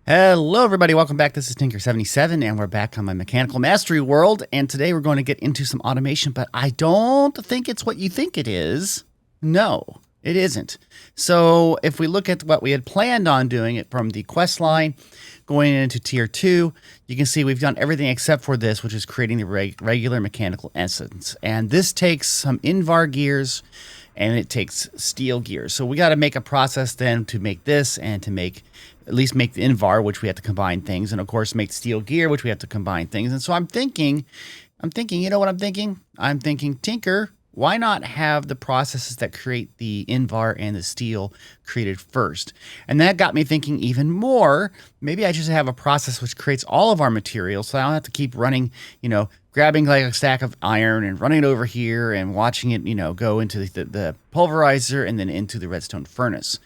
Hello everybody, welcome back. This is Tinker77 and we're back on my Mechanical Mastery world, and today we're going to get into some automation, but I don't think it's what you think it is. No, it isn't. So if we look at what we had planned on doing it from the quest line going into tier 2, you can see we've done everything except for this, which is creating the regular mechanical essence. And this takes some Invar gears and it takes steel gears. So we got to make a process then to make this and to make at least make the Invar, which we have to combine things, and of course make steel gear, which we have to combine things. And so I'm thinking, you know what I'm thinking? I'm thinking, Tinker, why not have the processes that create the Invar and the steel created first? And that got me thinking even more. Maybe I just have a process which creates all of our materials, so I don't have to keep running, grabbing like a stack of iron and running it over here and watching it, go into the pulverizer and then into the redstone furnace.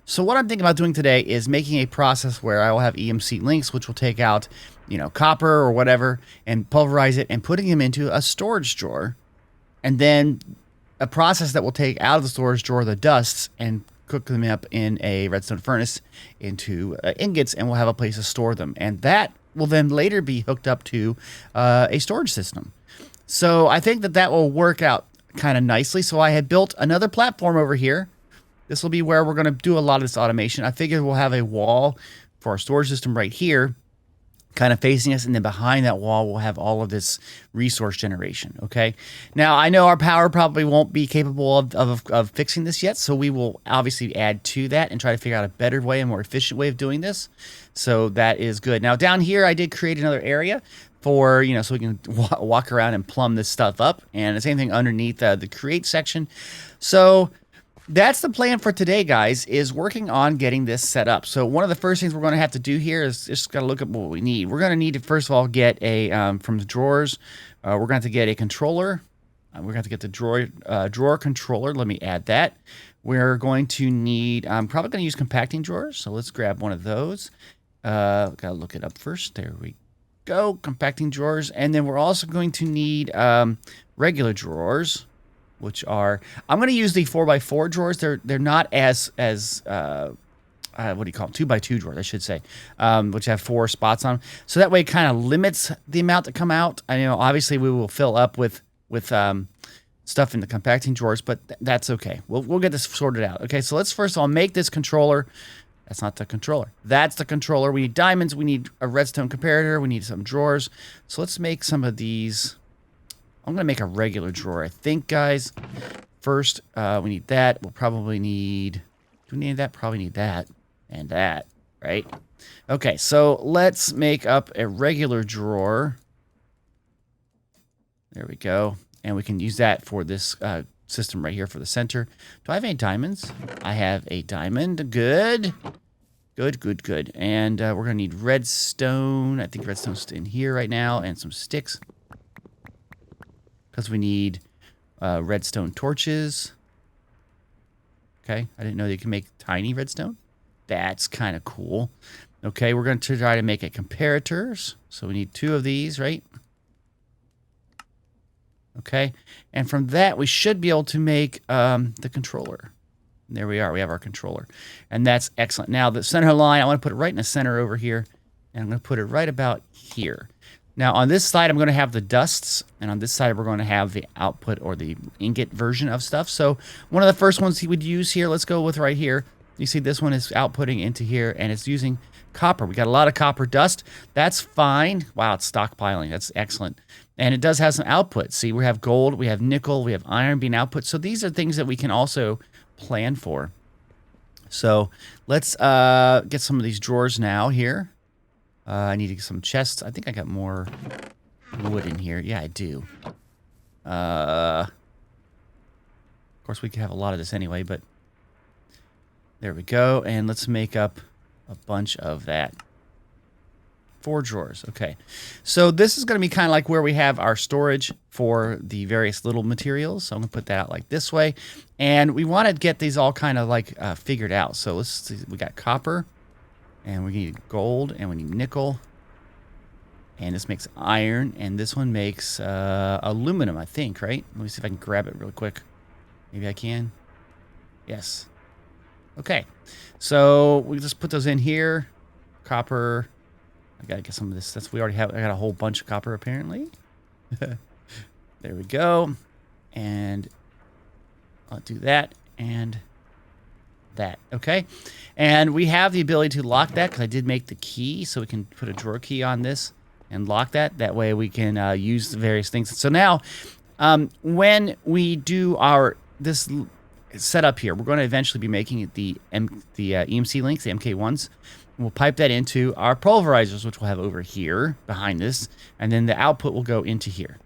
So what I'm thinking about doing today is making a process where I will have EMC links, which will take out, copper or whatever, and pulverize it and putting them into a storage drawer. And then a process that will take out of the storage drawer the dusts and cook them up in a redstone furnace into ingots, and we'll have a place to store them. And that will then later be hooked up to a storage system. So I think that will work out kind of nicely. So I had built another platform over here. This will be where we're going to do a lot of this automation. I figure we'll have a wall for our storage system right here, kind of facing us, and then behind that wall we'll have all of this resource generation. Okay, now I know our power probably won't be capable of fixing this yet, so we will obviously add to that and try to figure out a better way, a more efficient way of doing this. So that is good. Now down here I did create another area for, so we can walk around and plumb this stuff up, and the same thing underneath the create section. So that's the plan for today, guys, is working on getting this set up. So one of the first things we're going to have to do here is just got to look at what we need. We're going to need to, first of all, get a, from the drawers, we're going to have to get a controller. We're going to have to get the drawer controller. Let me add that. We're going to need, I'm probably going to use compacting drawers. So let's grab one of those. Got to look it up first. There we go. Compacting drawers. And then we're also going to need regular drawers, which are, I'm going to use the 4x4 drawers. They're not as what do you call them? 2x2 drawers, I should say, which have 4 spots on them. So that way it kind of limits the amount that come out. I know obviously we will fill up with stuff in the compacting drawers, but that's okay. We'll get this sorted out. Okay, so let's first of all make this controller. That's not the controller. That's the controller. We need diamonds. We need a redstone comparator. We need some drawers. So let's make some of these. I'm going to make a regular drawer, I think, guys. First, we need that. We'll probably need... Do we need that? Probably need that. And that, right? Okay, so let's make up a regular drawer. There we go. And we can use that for this system right here for the center. Do I have any diamonds? I have a diamond. Good. Good, good, good. And we're going to need redstone. I think redstone's in here right now. And some sticks, because we need redstone torches. Okay, I didn't know you can make tiny redstone. That's kind of cool. Okay, we're going to try to make a comparators. So we need 2 of these, right? Okay, and from that we should be able to make the controller. And there we are, we have our controller. And that's excellent. Now the center line, I want to put it right in the center over here. And I'm going to put it right about here. Now, on this side, I'm going to have the dusts, and on this side, we're going to have the output or the ingot version of stuff. So one of the first ones he would use here, let's go with right here. You see this one is outputting into here, and it's using copper. We got a lot of copper dust. That's fine. Wow, it's stockpiling. That's excellent. And it does have some output. See, we have gold, we have nickel, we have iron being output. So these are things that we can also plan for. So let's get some of these drawers now here. I need to get some chests. I think I got more wood in here. Yeah, I do. Of course, we could have a lot of this anyway, but there we go. And let's make up a bunch of that. 4 drawers. Okay. So this is going to be kind of like where we have our storage for the various little materials. So I'm going to put that out like this way. And we want to get these all kind of like figured out. So let's see. We got copper. And we need gold, and we need nickel. And this makes iron, and this one makes aluminum, I think, right? Let me see if I can grab it real quick. Maybe I can. Yes. Okay. So we just put those in here. Copper. I gotta get some of this. We already have. I got a whole bunch of copper apparently. There we go. And I'll do that and that. Okay. And we have the ability to lock that because I did make the key, so we can put a drawer key on this and lock that. That way we can use the various things. So now, when we do this setup here, we're going to eventually be making the EMC links, the MK1s. We'll pipe that into our pulverizers, which we'll have over here behind this, and then the output will go into here.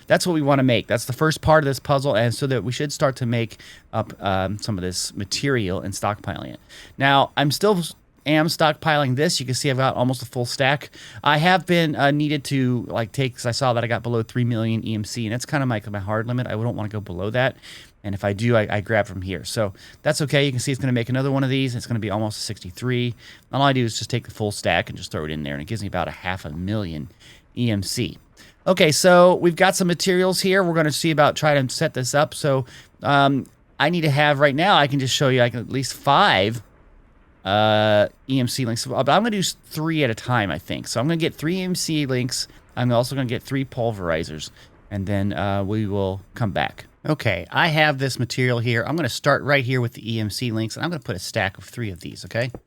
That's what we want to make. That's the first part of this puzzle, and so that we should start to make up some of this material and stockpiling it. Now, I'm still stockpiling this. You can see I've got almost a full stack. I have been needed to take, because I saw that I got below 3 million EMC, and that's kind of my hard limit. I don't want to go below that, and if I do, I grab from here. So that's okay. You can see it's going to make another one of these. It's going to be almost a 63. All I do is just take the full stack and just throw it in there, and it gives me about 500,000 EMC. Okay, so we've got some materials here. We're going to see about trying to set this up. So I need to have right now, I can just show you, I can at least 5 EMC links. But I'm going to do 3 at a time, I think. So I'm going to get 3 EMC links. I'm also going to get 3 pulverizers. And then we will come back. Okay, I have this material here. I'm going to start right here with the EMC links. And I'm going to put a stack of 3 of these, okay? Come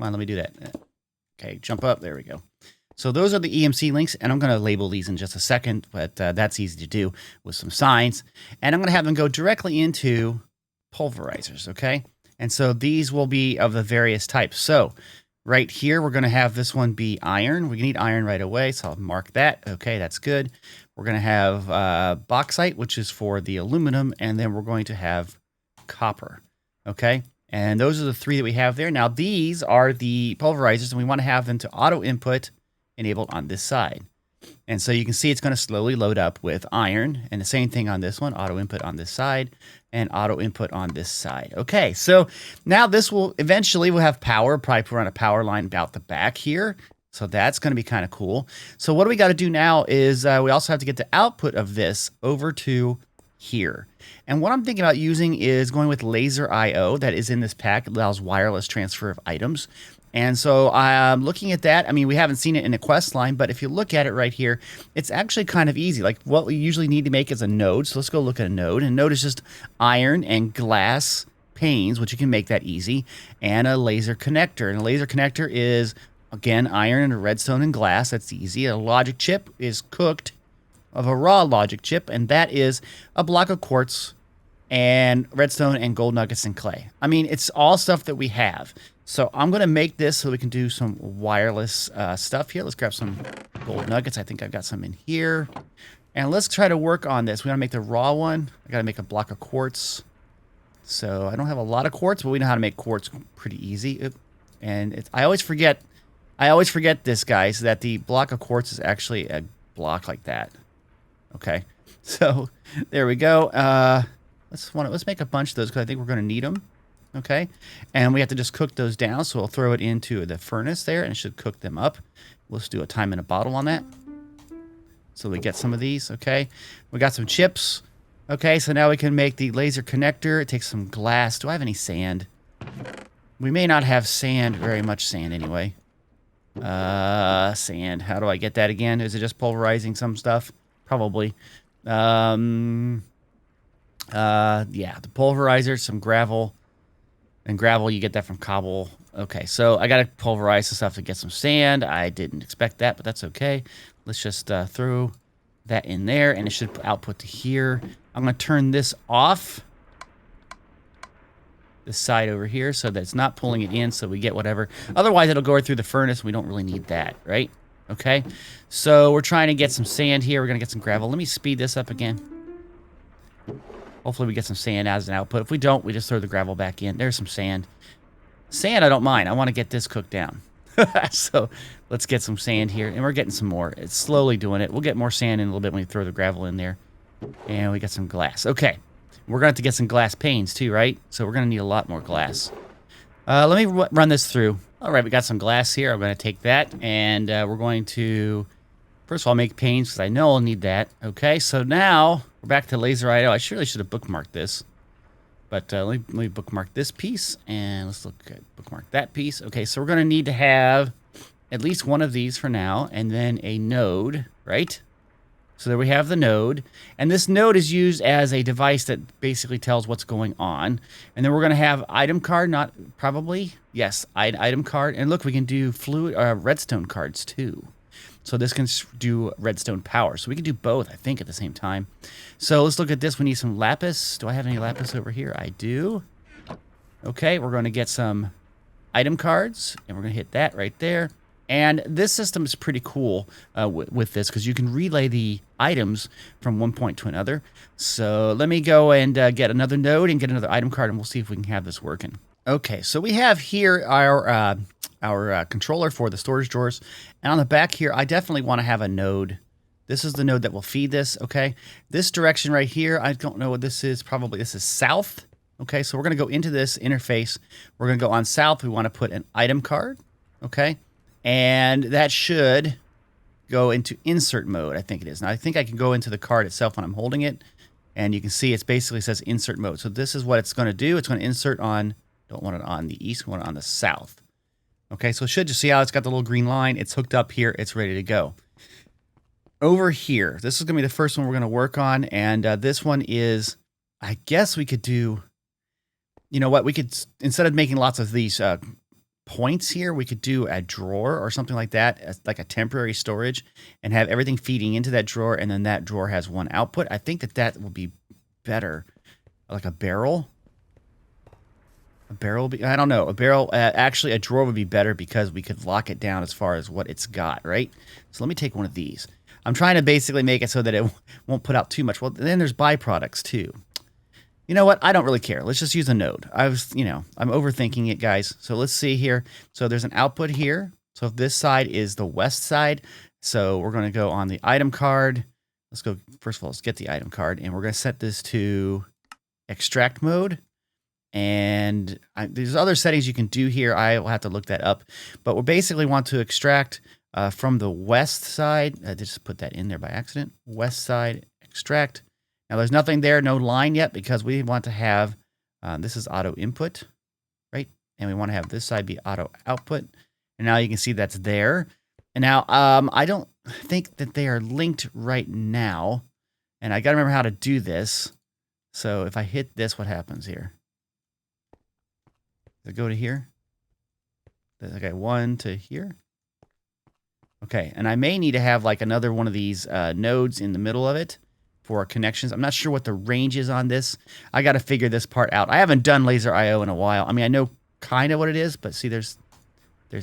on, let me do that. Okay, jump up. There we go. So those are the EMC links, and I'm going to label these in just a second, but that's easy to do with some signs. And I'm going to have them go directly into pulverizers, okay? And so these will be of the various types. So right here, we're going to have this one be iron. We need iron right away, so I'll mark that. Okay, that's good. We're going to have bauxite, which is for the aluminum, and then we're going to have copper, okay? And those are the 3 that we have there. Now, these are the pulverizers, and we want to have them to auto input enabled on this side. And so you can see it's going to slowly load up with iron, and the same thing on this one, auto input on this side and auto input on this side. Okay, so now this will eventually we'll have power, probably run a power line about the back here. So that's going to be kind of cool. So what do we got to do now is we also have to get the output of this over to here. And what I'm thinking about using is going with laser IO that is in this pack. It allows wireless transfer of items. And so I'm looking at that. I mean, we haven't seen it in a quest line, but if you look at it right here, it's actually kind of easy. Like what we usually need to make is a node. So let's go look at a node. And a node is just iron and glass panes, which you can make that easy, and a laser connector. And a laser connector is, again, iron and redstone and glass. That's easy. A logic chip is cooked of a raw logic chip, and that is a block of quartz and redstone and gold nuggets and clay. I mean, it's all stuff that we have. So I'm going to make this so we can do some wireless stuff here. Let's grab some gold nuggets. I think I've got some in here. And let's try to work on this. We want to make the raw one. I got to make a block of quartz. So I don't have a lot of quartz, but we know how to make quartz pretty easy. And I always forget this, guys, that the block of quartz is actually a block like that. Okay. So there we go. Let's make a bunch of those because I think we're going to need them. Okay, and we have to just cook those down, so we'll throw it into the furnace there, and it should cook them up. Let's do a time in a bottle on that. So we get some of these, okay? We got some chips. Okay, so now we can make the laser connector. It takes some glass. Do I have any sand? We may not have sand, very much sand anyway. Sand. How do I get that again? Is it just pulverizing some stuff? Probably. Yeah, the pulverizer, some gravel. And gravel, you get that from cobble. Okay, so I got to pulverize the stuff to get some sand. I didn't expect that, but that's okay. Let's just throw that in there, and it should output to here. I'm going to turn this off, this side over here, so that it's not pulling it in, so we get whatever. Otherwise, it'll go right through the furnace, and we don't really need that, right? Okay, so we're trying to get some sand here. We're going to get some gravel. Let me speed this up again. Hopefully we get some sand as an output. If we don't, we just throw the gravel back in. There's some sand. Sand, I don't mind. I want to get this cooked down. So let's get some sand here. And we're getting some more. It's slowly doing it. We'll get more sand in a little bit when we throw the gravel in there. And we got some glass. Okay. We're going to have to get some glass panes too, right? So we're going to need a lot more glass. Let me run this through. All right, we got some glass here. I'm going to take that. And we're going to, first of all, make panes because I know I'll need that. Okay, so now we're back to laser IO. I surely should have bookmarked this. But let me bookmark this piece, and let's look at bookmark that piece. Okay, so we're going to need to have at least one of these for now, and then a node, right? So there we have the node, and this node is used as a device that basically tells what's going on. And then we're going to have item card, not probably, yes, item card. And look, we can do redstone cards too. So this can do redstone power. So we can do both, I think, at the same time. So let's look at this. We need some lapis. Do I have any lapis over here? I do. Okay, we're going to get some item cards, and we're going to hit that right there. And this system is pretty cool with this because you can relay the items from one point to another. So let me go and get another node and get another item card, and we'll see if we can have this working. Okay, so we have here our controller for the storage drawers. And on the back here, I definitely want to have a node. This is the node that will feed this, okay? This direction right here, I don't know what this is. Probably this is south. Okay, so we're going to go into this interface. We're going to go on south. We want to put an item card, okay? And that should go into insert mode, I think it is. Now, I think I can go into the card itself when I'm holding it. And you can see it basically says insert mode. So this is what it's going to do. It's going to insert on, don't want it on the east, we want it on the south. Okay, so it should just see how it's got the little green line. It's hooked up here. It's ready to go. Over here, this is going to be the first one we're going to work on. And this one is, I guess we could do, you know what? We could, instead of making lots of these points here, we could do a drawer or something like that, as like a temporary storage, and have everything feeding into that drawer. And then that drawer has one output. I think that will be better. Like a barrel. A barrel, I don't know. A barrel, actually, a drawer would be better because we could lock it down as far as what it's got, right? So let me take one of these. I'm trying to basically make it so that it won't put out too much. Well, then there's byproducts too. You know what? I don't really care. Let's just use a node. I'm overthinking it, guys. So let's see here. So there's an output here. So if this side is the west side, so we're going to go on the item card. Let's go, first of all, let's get the item card, and we're going to set this to extract mode. And there's other settings you can do here. I will have to look that up. But we basically want to extract from the west side. I just put that in there by accident. West side, extract. Now there's nothing there, no line yet, because we want to have, this is auto input, right? And we want to have this side be auto output. And now you can see that's there. And now I don't think that they are linked right now. And I got to remember how to do this. So if I hit this, what happens here? Does it go to here? Okay, one to here. Okay, and I may need to have like another one of these nodes in the middle of it for connections. I'm not sure what the range is on this. I got to figure this part out. I haven't done laser IO in a while. I mean, I know kind of what it is, but see,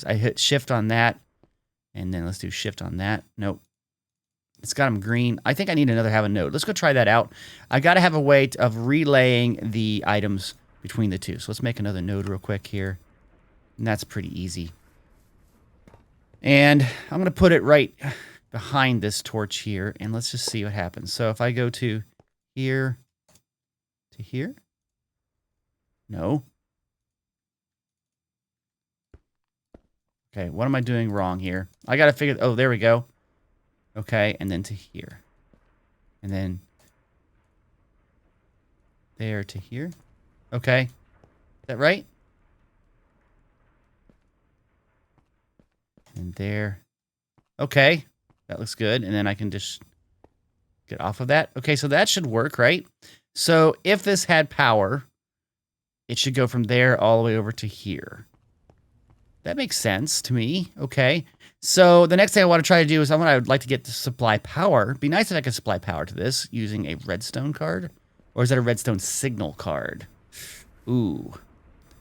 I hit shift on that, and then let's do shift on that. Nope. It's got them green. I think I need to have a node. Let's go try that out. I got to have a way of relaying the items between the two. So let's make another node real quick here. And that's pretty easy. And I'm going to put it right behind this torch here. And let's just see what happens. So if I go to here to here. No. Okay, what am I doing wrong here? I got to figure... Oh, there we go. Okay, and then to here. And then there to here. Okay. Is that right? And there. Okay. That looks good. And then I can just get off of that. Okay, so that should work, right? So if this had power, it should go from there all the way over to here. That makes sense to me. Okay. So the next thing I want to try to do is I would like to get to supply power. It'd be nice if I could supply power to this using a redstone card. Or is that a redstone signal card? Ooh.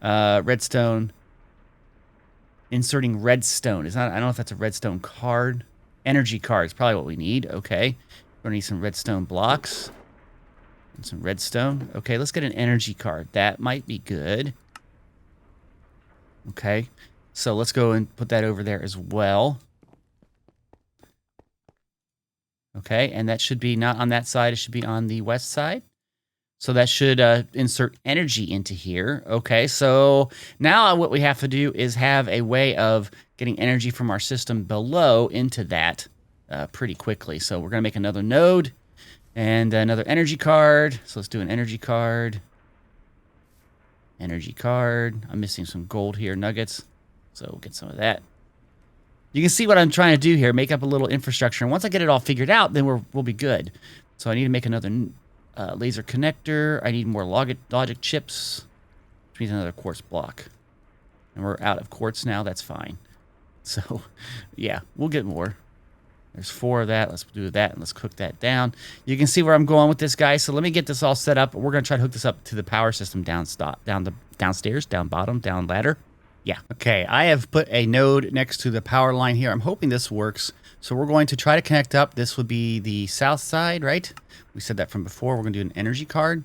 Redstone. Inserting redstone. I don't know if that's a redstone card. Energy card is probably what we need. Okay. We're going to need some redstone blocks. And some redstone. Okay, let's get an energy card. That might be good. Okay. So let's go and put that over there as well. Okay, and that should be not on that side. It should be on the west side. So that should insert energy into here. Okay, so now what we have to do is have a way of getting energy from our system below into that pretty quickly. So we're going to make another node and another energy card. So let's do an energy card. Energy card. I'm missing some gold here, nuggets. So we'll get some of that. You can see what I'm trying to do here, make up a little infrastructure. And once I get it all figured out, then we'll be good. So I need to make another laser connector. I need more logic chips, which means another quartz block. And we're out of quartz now. That's fine. So, yeah, we'll get more. There's 4 of that. Let's do that, and let's cook that down. You can see where I'm going with this, guys. So let me get this all set up. We're going to try to hook this up to the power system downstairs, down bottom, down ladder. Yeah. Okay, I have put a node next to the power line here. I'm hoping this works. So we're going to try to connect up. This would be the south side, right? We said that from before. We're going to do an energy card.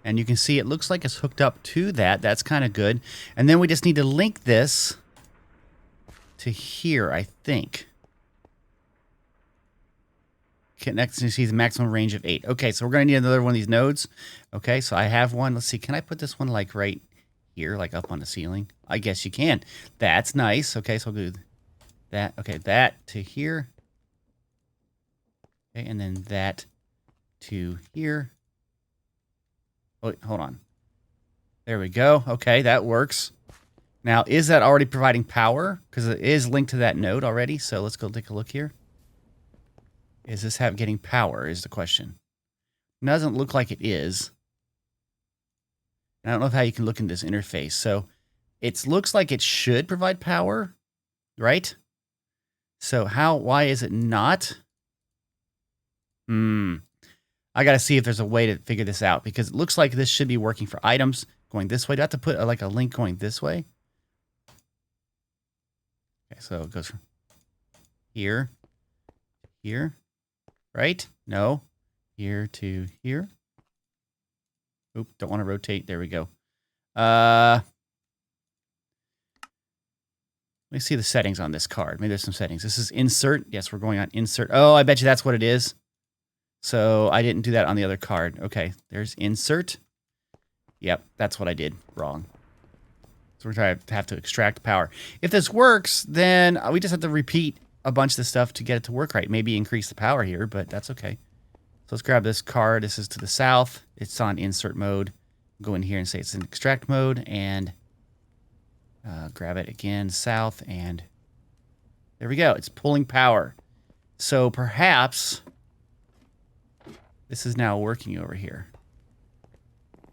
And you can see it looks like it's hooked up to that. That's kind of good. And then we just need to link this to here, I think. Connect to see the maximum range of 8. Okay, so we're going to need another one of these nodes. Okay, so I have one. Let's see. Can I put this one like right here, like up on the ceiling? I guess you can. That's nice. Okay, so I'll do that. Okay, that to here. Okay, and then that to here. Oh, wait, hold on. There we go. Okay, that works. Now, is that already providing power? Because it is linked to that node already. So let's go take a look here. Is this getting power is the question. It doesn't look like it is. I don't know how you can look in this interface. So it looks like it should provide power, right? So why is it not? I got to see if there's a way to figure this out, because it looks like this should be working for items going this way. Do I have to put like a link going this way? Okay, so it goes from here, here, right? No, here to here. Oop, don't want to rotate. There we go. Let me see the settings on this card. Maybe there's some settings. This is insert. Yes, we're going on insert. Oh, I bet you that's what it is. So I didn't do that on the other card. Okay, there's insert. Yep, that's what I did wrong. So we're going to have to extract power. If this works, then we just have to repeat a bunch of the stuff to get it to work right. Maybe increase the power here, but that's okay. So let's grab this card. This is to the south. It's on insert mode. Go in here and say it's in extract mode, and grab it again, south, and there we go. It's pulling power. So perhaps this is now working over here.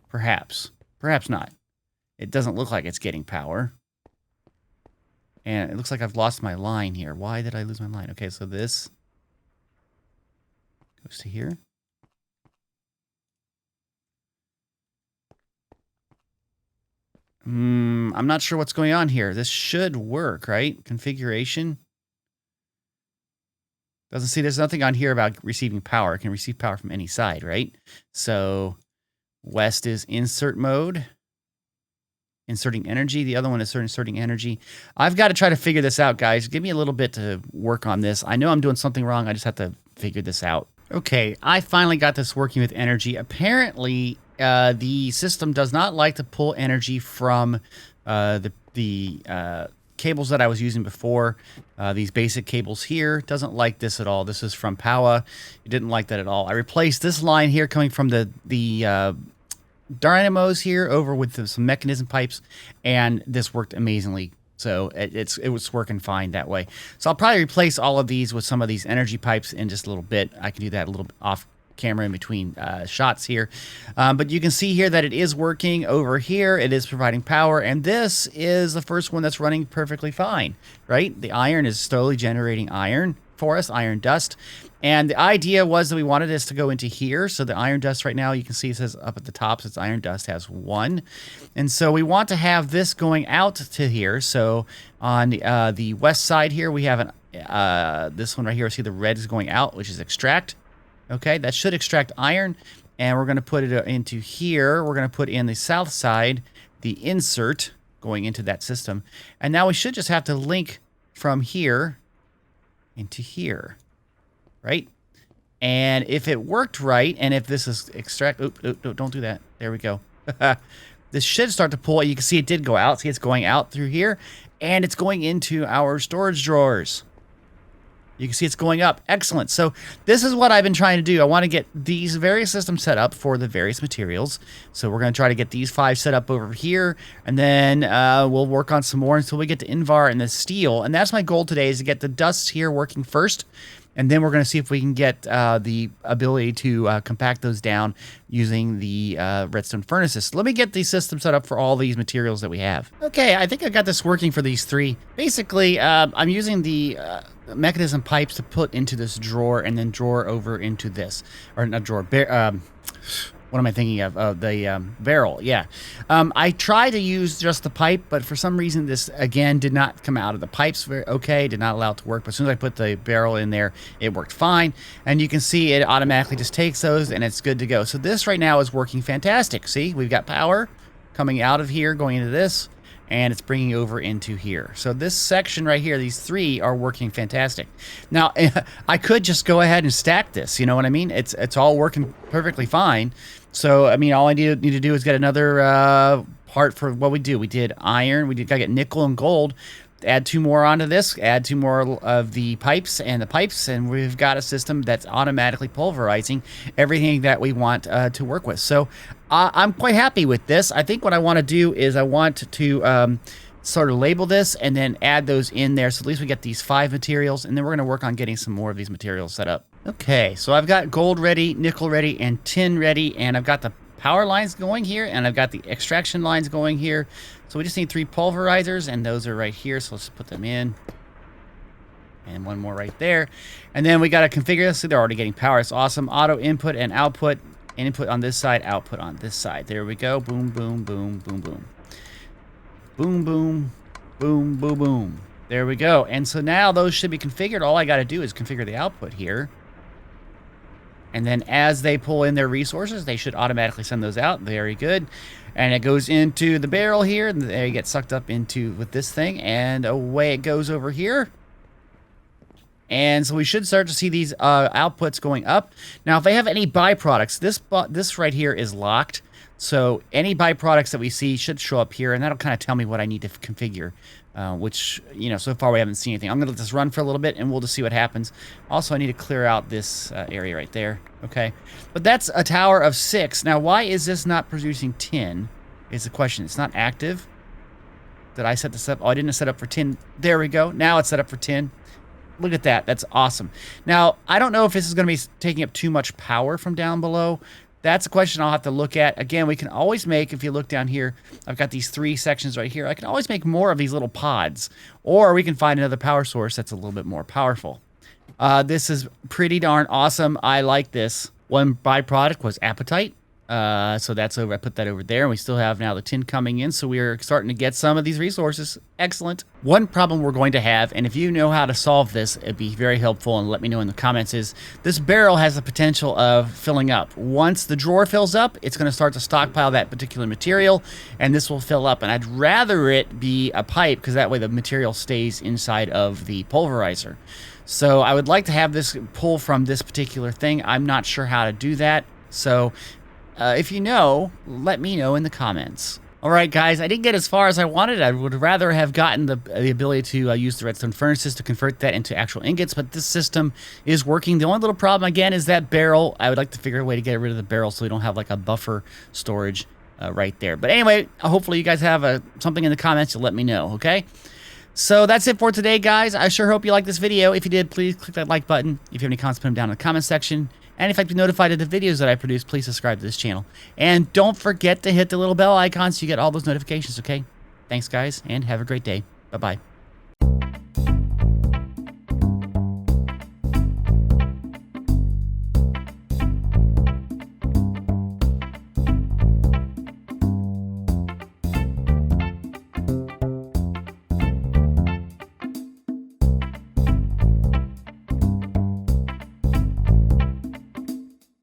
Perhaps. Perhaps not. It doesn't look like it's getting power. And it looks like I've lost my line here. Why did I lose my line? Okay, so this goes to here. I'm not sure what's going on here. This should work, right? Configuration. Doesn't see, there's nothing on here about receiving power. It can receive power from any side, right? So west is insert mode. Inserting energy. The other one is inserting energy. I've got to try to figure this out, guys. Give me a little bit to work on this. I know I'm doing something wrong. I just have to figure this out. Okay, I finally got this working with energy. Apparently, the system does not like to pull energy from the cables that I was using before. These basic cables here. Doesn't like this at all. This is from Power. It didn't like that at all. I replaced this line here coming from the dynamos here over with some mechanism pipes, and this worked amazingly. So it was working fine that way. So I'll probably replace all of these with some of these energy pipes in just a little bit. I can do that a little bit off camera in between shots here. But you can see here that it is working over here. It is providing power, and this is the first one that's running perfectly fine, right? The iron is slowly generating iron for us, iron dust. And the idea was that we wanted this to go into here. So the iron dust right now, you can see it says up at the top, since iron dust has 1. And so we want to have this going out to here. So on the west side here, we have this one right here. See the red is going out, which is extract. Okay, that should extract iron. And we're going to put it into here. We're going to put in the south side, the insert going into that system. And now we should just have to link from here into here. Right? And if it worked right, and if this is extract, don't do that. There we go. This should start to pull. You can see it did go out. See, it's going out through here, and it's going into our storage drawers. You can see it's going up. Excellent. So this is what I've been trying to do. I want to get these various systems set up for the various materials. So we're going to try to get these 5 set up over here, and then we'll work on some more until we get to Invar and the steel. And that's my goal today, is to get the dusts here working first. And then we're going to see if we can get the ability to compact those down using the redstone furnaces. So let me get these systems set up for all these materials that we have. Okay, I think I got this working for these 3. Basically, I'm using the mechanism pipes to put into this drawer and then drawer over into this. Or not drawer, what am I thinking of? The barrel, yeah. I tried to use just the pipe, but for some reason this, again, did not come out of the pipes very okay, did not allow it to work. But as soon as I put the barrel in there, it worked fine. And you can see it automatically just takes those, and it's good to go. So this right now is working fantastic. See, we've got power coming out of here, going into this, and it's bringing over into here. So this section right here, these 3 are working fantastic. Now, I could just go ahead and stack this, you know what I mean? It's all working perfectly fine. So, I mean, all I need to do is get another part for what we do. We did iron, we gotta get nickel and gold. Add 2 more onto this, add 2 more of the pipes, and we've got a system that's automatically pulverizing everything that we want to work with. So I'm quite happy with this. I think what I want to do is I want to sort of label this and then add those in there. So at least we get these 5 materials, and then we're going to work on getting some more of these materials set up. Okay, so I've got gold ready, nickel ready, and tin ready, and I've got the power lines going here, and I've got the extraction lines going here. So we just need 3 pulverizers, and those are right here. So let's put them in. And 1 more right there. And then we got to configure this. So they're already getting power. It's awesome. Auto input and output. Input on this side, output on this side. There we go. Boom, boom, boom, boom, boom. Boom, boom, boom, boom, boom. There we go. And so now those should be configured. All I got to do is configure the output here. And then as they pull in their resources, they should automatically send those out. Very good. And it goes into the barrel here, and they get sucked up into with this thing, and away it goes over here. And so we should start to see these outputs going up. Now, if they have any byproducts, this right here is locked. So any byproducts that we see should show up here, and that'll kind of tell me what I need to configure, which, you know, so far we haven't seen anything. I'm going to let this run for a little bit, and we'll just see what happens. Also, I need to clear out this area right there. Okay, but that's a tower of 6. Now, why is this not producing tin is the question. It's not active. Did I set this up? Oh, I didn't set up for tin. There we go. Now it's set up for tin. Look at that. That's awesome. Now, I don't know if this is going to be taking up too much power from down below. That's a question I'll have to look at. Again, we can always make, if you look down here, I've got these 3 sections right here. I can always make more of these little pods, or we can find another power source that's a little bit more powerful. This is pretty darn awesome. I like this. One byproduct was apatite. So that's over. I put that over there, and we still have now the tin coming in, so we're starting to get some of these resources. Excellent. One problem we're going to have, and if you know how to solve this, it'd be very helpful, and let me know in the comments, is this barrel has the potential of filling up. Once the drawer fills up, it's going to start to stockpile that particular material, and this will fill up. And I'd rather it be a pipe, because that way the material stays inside of the pulverizer. So I would like to have this pull from this particular thing. I'm not sure how to do that, so if you know, let me know in the comments. All right, guys, I didn't get as far as I wanted. I would rather have gotten the ability to use the redstone furnaces to convert that into actual ingots, but this system is working. The only little problem, again, is that barrel. I would like to figure a way to get rid of the barrel so we don't have like a buffer storage right there. But anyway, hopefully you guys have something in the comments to let me know, okay? So that's it for today, guys. I sure hope you liked this video. If you did, please click that like button. If you have any comments, put them down in the comment section. And if I'd be notified of the videos that I produce, please subscribe to this channel. And don't forget to hit the little bell icon so you get all those notifications, okay? Thanks, guys, and have a great day. Bye-bye.